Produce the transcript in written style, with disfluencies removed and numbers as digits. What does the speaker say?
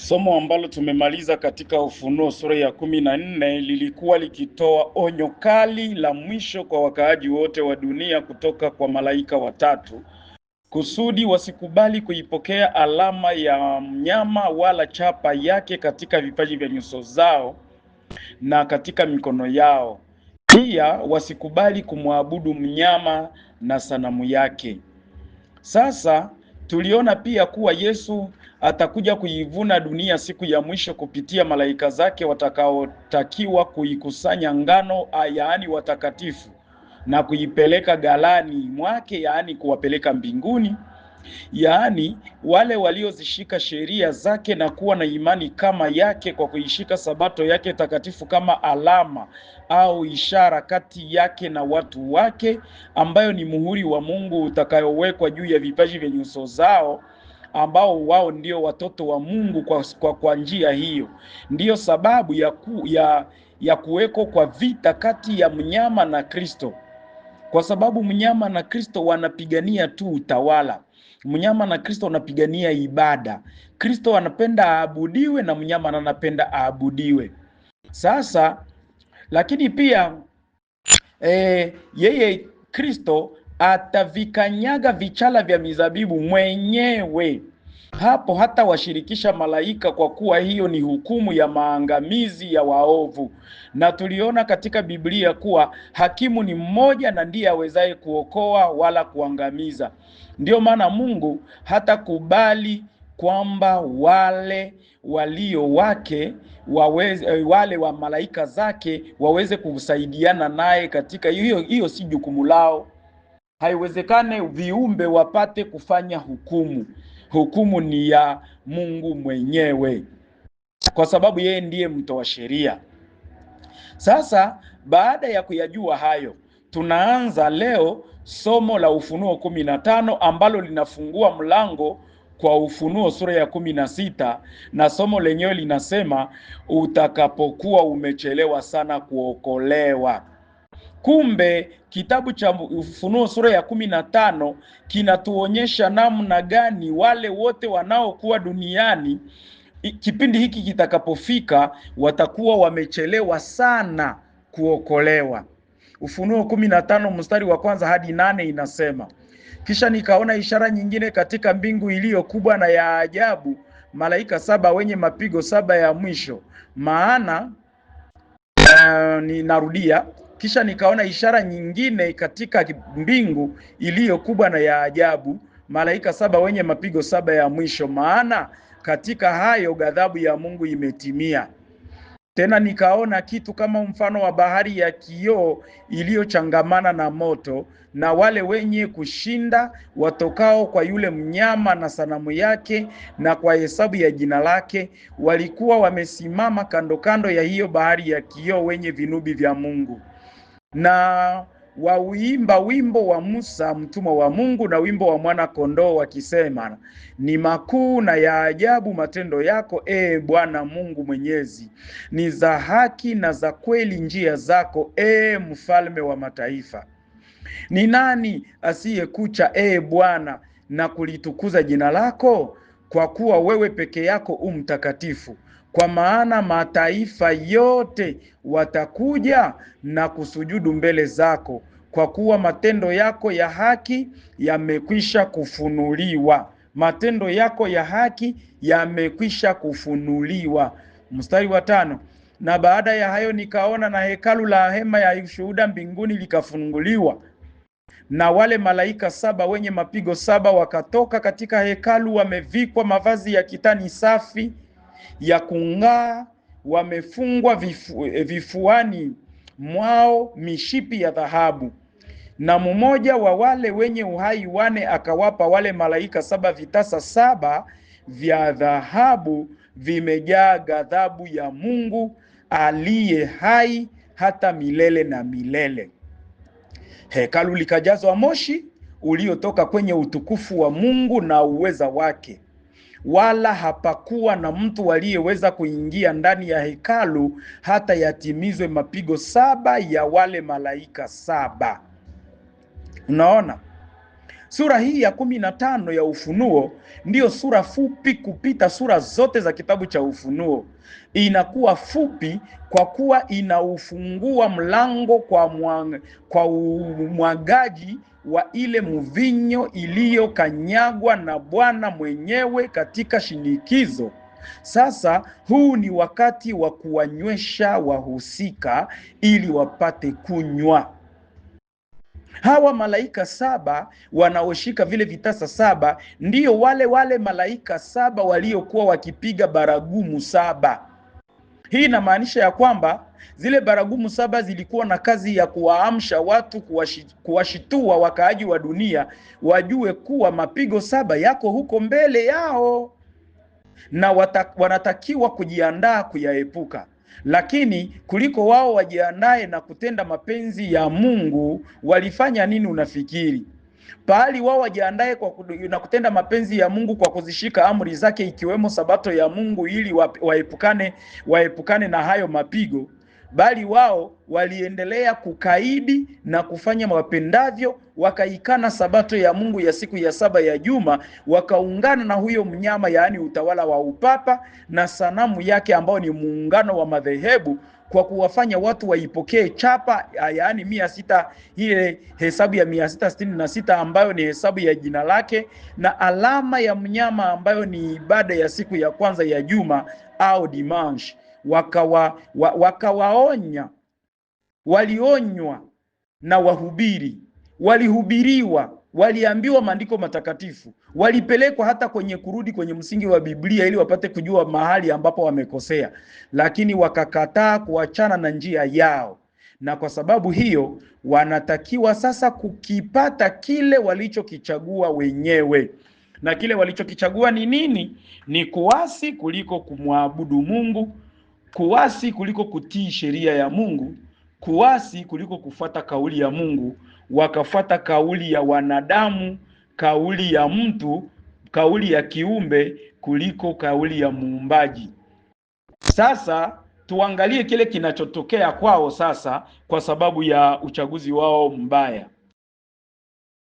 Somo ambalo tumemaliza katika Ufunuo sura ya 14 lilikuwa likitoa onyo kali la mwisho kwa wakaaji wote wa dunia kutoka kwa malaika watatu, kusudi wasikubali kuipokea alama ya mnyama wala chapa yake katika vipaji vya nyuso zao na katika mikono yao. Pia wasikubali kumwabudu mnyama na sanamu yake. Sasa tuliona pia kuwa Yesu atakuja kuivuna dunia siku ya mwisho kupitia malaika zake watakaotakiwa kuikusanya ngano, yaani watakatifu, na kuipeleka ghalani mwake, yaani kuwapeleka mbinguni, yaani wale waliozishika sheria zake na kuwa na imani kama yake, kwa kuishika sabato yake takatifu kama alama au ishara kati yake na watu wake, ambayo ni muhuri wa Mungu utakayowekwa juu ya vipaji vya nyuso zao, ambao wao ndio watoto wa Mungu. Kwa njia hiyo ndiyo sababu ya kuweko kwa vita kati ya mnyama na Kristo, kwa sababu mnyama na Kristo wanapigania tu utawala. Mnyama na Kristo wanapigania ibada. Kristo anapenda aabudiwe na mnyama anapenda aabudiwe. Sasa lakini pia yeye Kristo atavikanyaga vichala vya mizabibu mwenyewe. Hapo hata washirikisha malaika, kwa kuwa hiyo ni hukumu ya maangamizi ya waovu. Na tuliona katika Biblia kuwa hakimu ni mmoja na ndiye awezaye kuokoa wala kuangamiza. Ndio maana Mungu hatakubali kwamba wale walio wake wale wa malaika zake waweze kusaidiana naye katika hiyo. Si jukumu lao. Haiwezekane viumbe wapate kufanya hukumu. Hukumu ni ya Mungu mwenyewe, kwa sababu yeye ndiye mtoa sheria. Sasa baada ya kuyajua hayo, tunaanza leo somo la Ufunuo 15 ambalo linafungua mlango kwa Ufunuo sura ya 16, na somo lenyewe linasema utakapokuwa umechelewa sana kuokolewa. Kumbe kitabu cha Ufunuo sura ya 15 kinatuonyesha namna gani wale wote wanaokuwa duniani kipindi hiki kitakapofika watakuwa wamechelewa sana kuokolewa. Ufunuo 15 mstari wa 1 hadi 8 inasema, kisha nikaona ishara nyingine katika mbingu iliyo kubwa na ya ajabu, malaika 7 wenye mapigo 7 ya mwisho. Maana ninarudia, kisha nikaona ishara nyingine katika mbingu iliyo kubwa na ya ajabu, malaika 7 wenye mapigo 7 ya mwisho. Maana katika hayo ghadhabu ya Mungu imetimia. Tena nikaona kitu kama mfano wa bahari ya kioo iliyochangamana na moto, na wale wenye kushinda watokao kwa yule mnyama na sanamu yake na kwa hesabu ya jina lake, walikuwa wamesimama kando kando ya hiyo bahari ya kioo, wenye vinubi vya Mungu, na wauimba wimbo wa Musa mtumwa wa Mungu na wimbo wa mwana kondoo, wakisema, ni makuu na ya ajabu matendo yako, Bwana Mungu Mwenyezi, ni za haki na za kweli njia zako, mfalme wa mataifa. Ni nani asiyekucha, Bwana, na kulitukuza jina lako? Kwa kuwa wewe peke yako mtakatifu. Kwa maana mataifa yote watakuja na kusujudu mbele zako, kwa kuwa matendo yako ya haki yamekwisha kufunuliwa. Matendo yako ya haki yamekwisha kufunuliwa. Mstari wa 5, na baada ya hayo nikaona na hekalu la hema ya ushuhuda mbinguni likafunguliwa, na wale malaika 7 wenye mapigo 7 wakatoka katika hekalu, wamevikwa mavazi ya kitani safi ya kung'aa, wamefungwa vifuani mwao mishipi ya dhahabu. Na mmoja wa wale wenye uhai 4 akawapa wale malaika 7 vitasa 7 vya dhahabu, vimejaa ghadhabu ya Mungu aliye hai hata milele na milele. Hekalu likajazwa moshi uliotoka kwenye utukufu wa Mungu na uweza wake, wala hapakuwa na mtu aliyeweza kuingia ndani ya hekalu hata yatimizwe mapigo 7 ya wale malaika 7. Unaona? Sura hii ya 15 ya Ufunuo ndiyo sura fupi kupita sura zote za kitabu cha Ufunuo. Inakuwa fupi kwa kuwa inaufungua mlango kwa umwagaji wa ile mvinyo iliyokanyagwa na Bwana mwenyewe katika shinikizo. Sasa huu ni wakati wa kuwanywesha wahusika ili wapate kunywa. Hawa malaika saba wanaoshika vile vitasa saba ndiyo wale malaika saba waliokuwa wakipiga baragumu saba. Hii inamaanisha ya kwamba zile baragumu saba zilikuwa na kazi ya kuwaamsha watu, kuwashitua wakaaji wa dunia wajue kuwa mapigo saba yako huko mbele yao na wanatakiwa kujiandaa kuyaepuka. Lakini kuliko wao wajiandae na kutenda mapenzi ya Mungu, walifanya nini unafikiri? Pahali wao wajiandae na kutenda mapenzi ya Mungu kwa kuzishika amri zake, ikiwemo sabato ya Mungu, ili waepukane na hayo mapigo, bali wao waliendelea kukaidi na kufanya mapendavyo, wakaikana sabato ya Mungu ya siku ya saba ya juma, wakaungana na huyo mnyama, yaani utawala wa upapa na sanamu yake ambao ni muungano wa madhehebu, kwa kuwafanya watu waipokee chapa, yaani 600, ile hesabu ya 666 ambayo ni hesabu ya jina lake, na alama ya mnyama ambayo ni ibada ya siku ya kwanza ya juma au dimanche. Wakawaonya, walionywa na wahubiri, walihubiriwa, waliambiwa maandiko matakatifu, walipelekwa hata kurudi kwenye msingi wa Biblia ili wapate kujua mahali ambapo wamekosea, lakini wakakataa kuachana na njia yao. Na kwa sababu hiyo wanatakiwa sasa kukipata kile walichokichagua wenyewe. Na kile walichokichagua ni nini? Ni kuasi kuliko kumwabudu Mungu, kuasi kuliko kutii sheria ya Mungu, kuasi kuliko kufuata kauli ya Mungu. Wakafuata kauli ya wanadamu, kauli ya mtu, kauli ya kiumbe kuliko kauli ya Muumbaji. Sasa tuangalie kile kinachotokea kwao sasa kwa sababu ya uchaguzi wao mbaya.